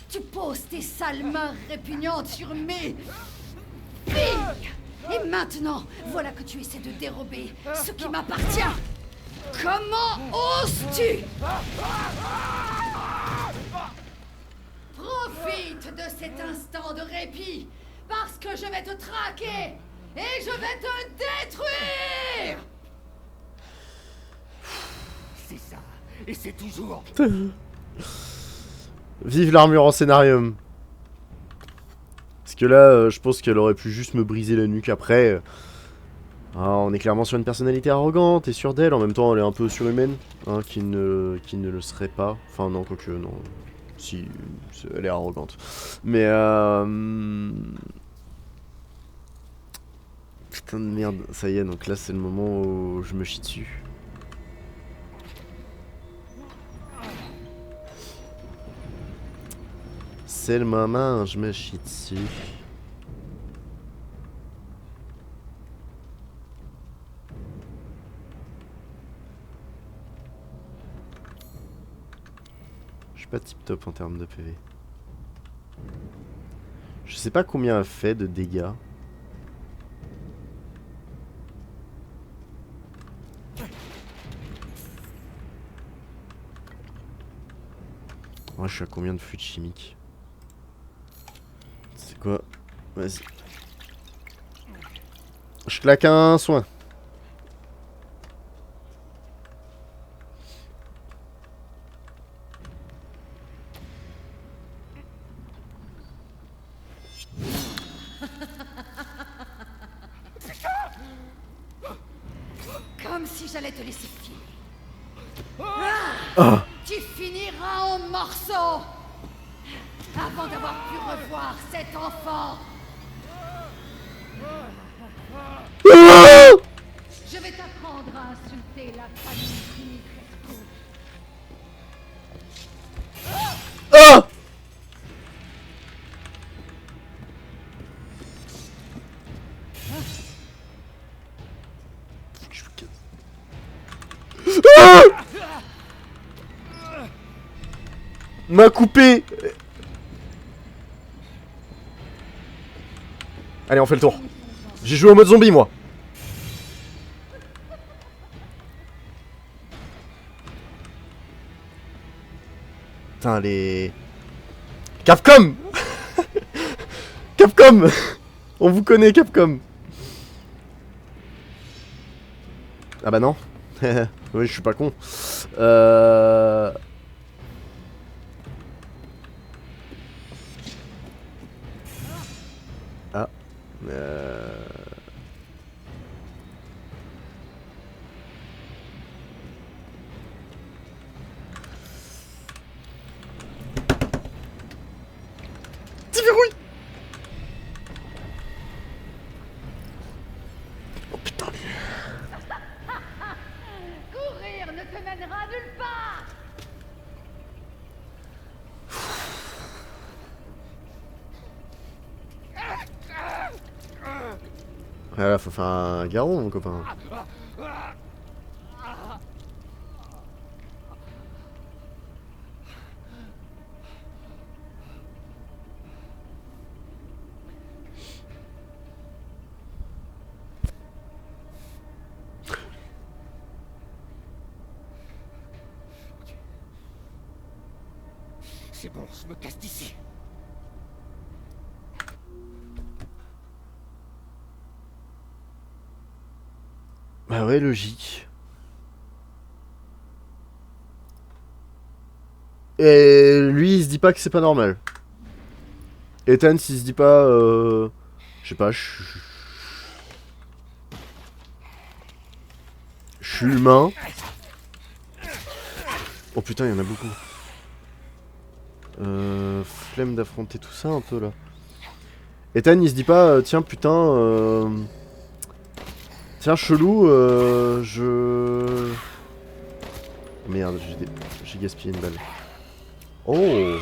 Tu poses tes sales mains répugnantes sur mes filles. Et maintenant, voilà que tu essaies de dérober ce qui m'appartient. Comment oses-tu? Profite de cet instant de répit, parce que je vais te traquer et je vais te détruire. C'est ça. Et c'est toujours... Vive l'armure en scénarium. Parce que là, je pense qu'elle aurait pu juste me briser la nuque après. On est clairement sur une personnalité arrogante et sûre d'elle. En même temps, elle est un peu surhumaine. Hein, qui ne le serait pas. Enfin, non, quoique, non. Si, elle est arrogante. Mais, putain de merde. Ça y est, donc là, c'est le moment où je me chie dessus. C'est le moment où je me chie dessus. Je suis pas tip top en termes de PV. Je sais pas combien elle fait de dégâts. Moi, je suis à combien de fluide chimique? C'est quoi? Vas-y. Je claque un soin. Comme si j'allais te laisser filer. Ah! Tu finiras en morceaux avant d'avoir pu revoir cet enfant. Ah! Je vais t'apprendre à insulter la famille Dimitrescu. Ah! Ah! M'a coupé. Allez, on fait le tour. J'ai joué en mode zombie, moi. Putain, les... Capcom. Capcom. On vous connaît, Capcom. Ah bah non. Oui, je suis pas con. Ah. Petit verrouille. Oh putain. Courir ne te mènera nulle part. Ah là, faut faire un garrot, mon copain. C'est bon, je me casse d'ici. Bah ouais, logique. Et lui, il se dit pas que c'est pas normal. Ethan, s'il se dit pas... Je sais pas, Je suis humain. Oh putain, il y en a beaucoup. Flemme d'affronter tout ça un peu là. Ethan il se dit pas tiens putain tiens chelou je... Merde j'ai gaspillé une balle. Oh.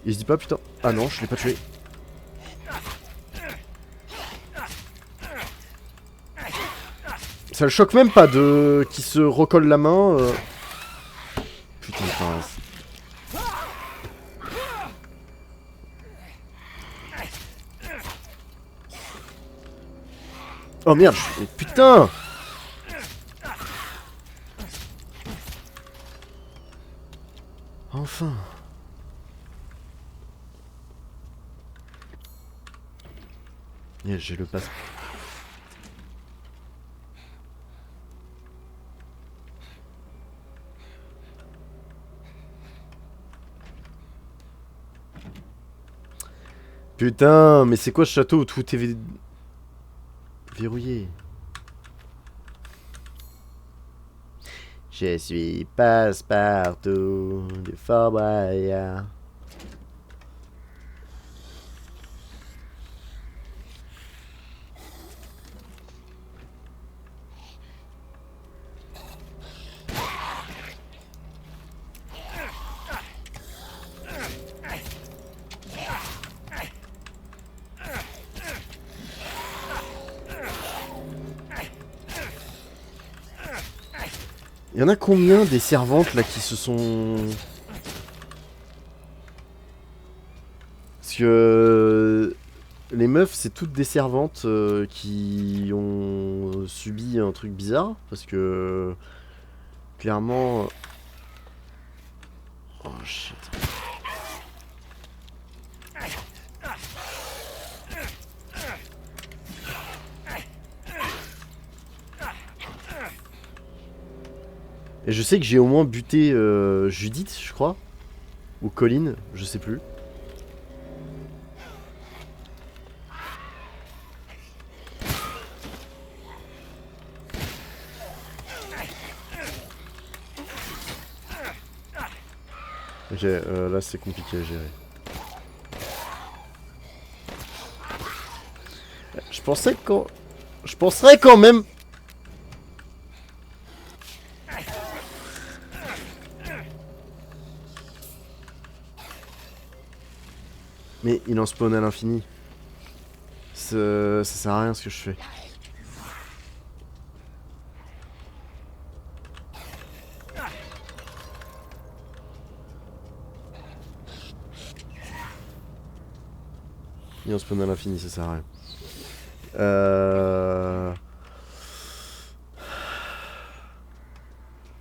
Il se dit pas putain. Ah non je l'ai pas tué. Ça le choque même pas de... qui se recolle la main Putain enfin... Oh merde, putain. Enfin. Yes, j'ai le passe. Putain, mais c'est quoi ce château où tout est verrouillé? Je suis passe-partout du Fort Boyard. Il y en a combien des servantes là qui se sont... Parce que les meufs c'est toutes des servantes qui ont subi un truc bizarre. Parce que clairement... Oh shit. Et je sais que j'ai au moins buté Judith, je crois. Ou Colline, je sais plus. Ok, là c'est compliqué à gérer. Je penserais quand même... Mais il en spawn à l'infini. Ça sert à rien ce que je fais. Il en spawn à l'infini, ça sert à rien.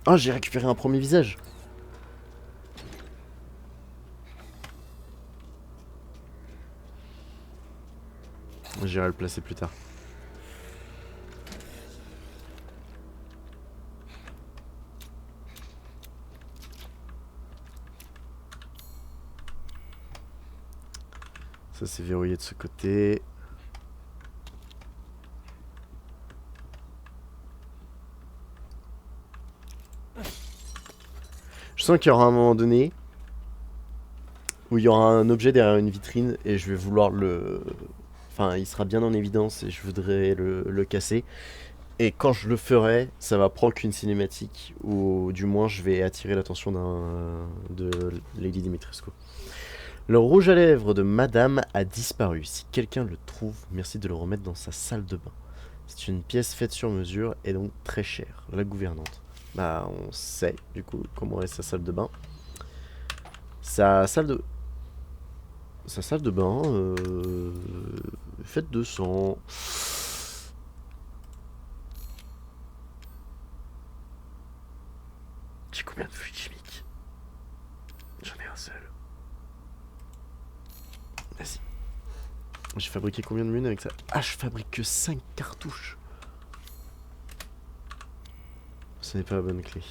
Ah, j'ai récupéré un premier visage. J'irai le placer plus tard. Ça c'est verrouillé de ce côté. Je sens qu'il y aura un moment donné où il y aura un objet derrière une vitrine et je vais vouloir le... Enfin, il sera bien en évidence et je voudrais le casser. Et quand je le ferai, ça va prendre qu'une cinématique, ou du moins je vais attirer l'attention de Lady Dimitrescu. Le rouge à lèvres de Madame a disparu. Si quelqu'un le trouve, merci de le remettre dans sa salle de bain. C'est une pièce faite sur mesure et donc très chère. La gouvernante. Bah, on sait du coup comment est sa salle de bain. Sa salle de bain faite de sang. J'ai combien de fluide chimique? J'en ai un seul. Vas-y. J'ai fabriqué combien de mun avec ça? Ah, je fabrique que 5 cartouches. Ce n'est pas la bonne clé.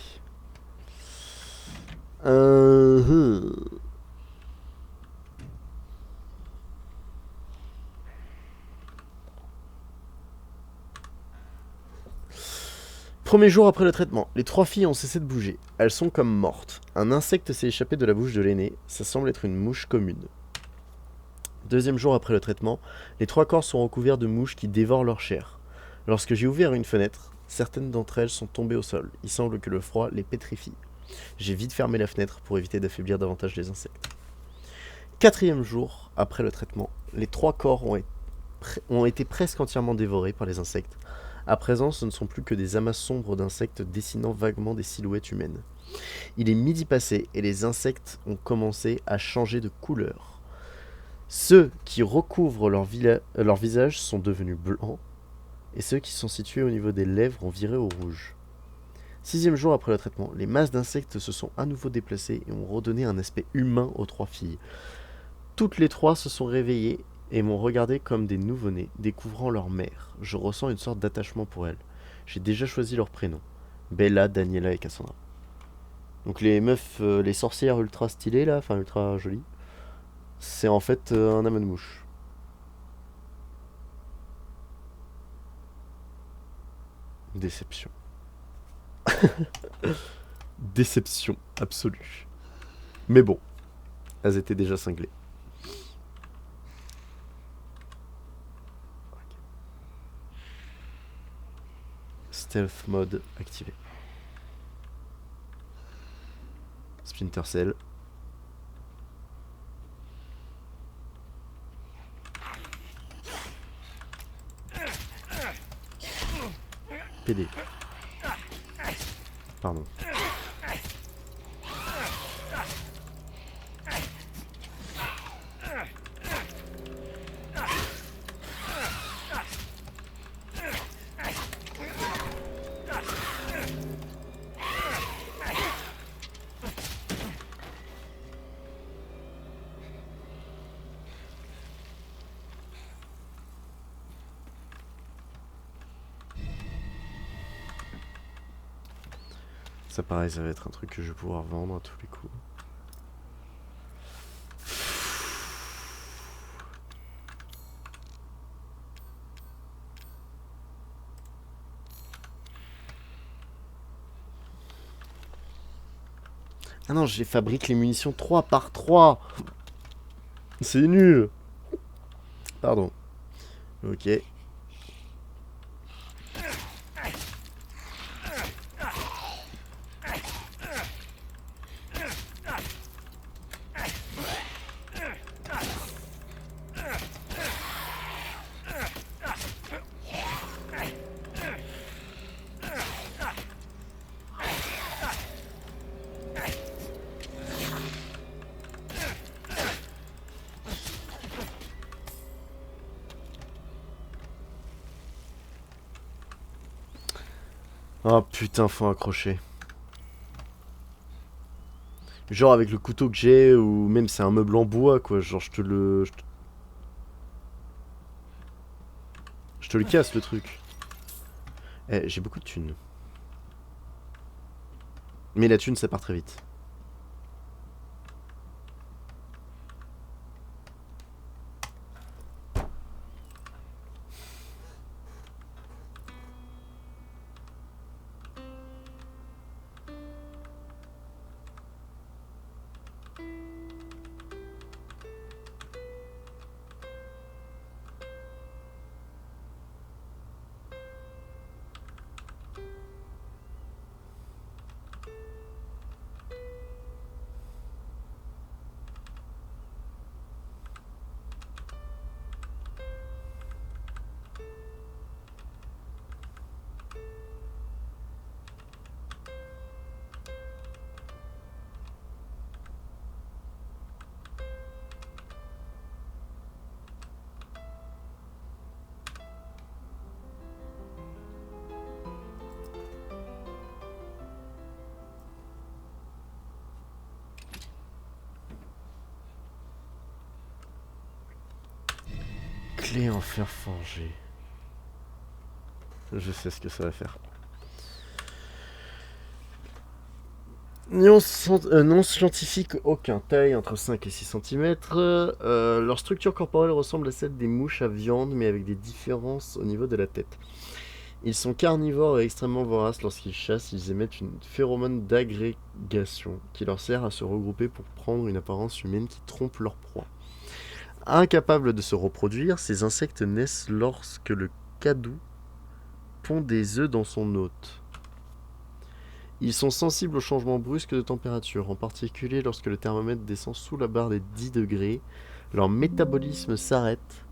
Premier jour après le traitement, les 3 filles ont cessé de bouger. Elles sont comme mortes. Un insecte s'est échappé de la bouche de l'aînée. Ça semble être une mouche commune. Deuxième jour après le traitement, les 3 corps sont recouverts de mouches qui dévorent leur chair. Lorsque j'ai ouvert une fenêtre, certaines d'entre elles sont tombées au sol. Il semble que le froid les pétrifie. J'ai vite fermé la fenêtre pour éviter d'affaiblir davantage les insectes. Quatrième jour après le traitement, les 3 corps ont été presque entièrement dévorés par les insectes. À présent, ce ne sont plus que des amas sombres d'insectes dessinant vaguement des silhouettes humaines. Il est midi passé et les insectes ont commencé à changer de couleur. Ceux qui recouvrent leur visage sont devenus blancs et ceux qui sont situés au niveau des lèvres ont viré au rouge. 6e jour après le traitement, les masses d'insectes se sont à nouveau déplacées et ont redonné un aspect humain aux 3 filles. Toutes les 3 se sont réveillées et m'ont regardé comme des nouveau-nés découvrant leur mère. Je ressens une sorte d'attachement pour elles. J'ai déjà choisi leurs prénoms. Bella, Daniela et Cassandra. Donc les meufs, les sorcières ultra stylées là, enfin ultra jolies, c'est en fait un amas de mouches. Déception. Déception absolue. Mais bon, elles étaient déjà cinglées. Stealth mode activé. Splinter Cell. PD. Pardon. Ça pareil, ça va être un truc que je vais pouvoir vendre à tous les coups. Ah non, je fabrique les munitions 3 par 3. C'est nul. Pardon. Ok. Oh putain, faut accrocher. Genre avec le couteau que j'ai, ou même c'est un meuble en bois, quoi. Genre je te le... Je te le casse, le truc. Eh, j'ai beaucoup de thunes. Mais la thune, ça part très vite. Clé en fer forgé. Je sais ce que ça va faire. Non scientifique aucun. Taille entre 5 et 6 cm. Leur structure corporelle ressemble à celle des mouches à viande, mais avec des différences au niveau de la tête. Ils sont carnivores et extrêmement voraces. Lorsqu'ils chassent, ils émettent une phéromone d'agrégation qui leur sert à se regrouper pour prendre une apparence humaine qui trompe leur proie. Incapables de se reproduire, ces insectes naissent lorsque le cadou pond des œufs dans son hôte. Ils sont sensibles aux changements brusques de température, en particulier lorsque le thermomètre descend sous la barre des 10 degrés. Leur métabolisme s'arrête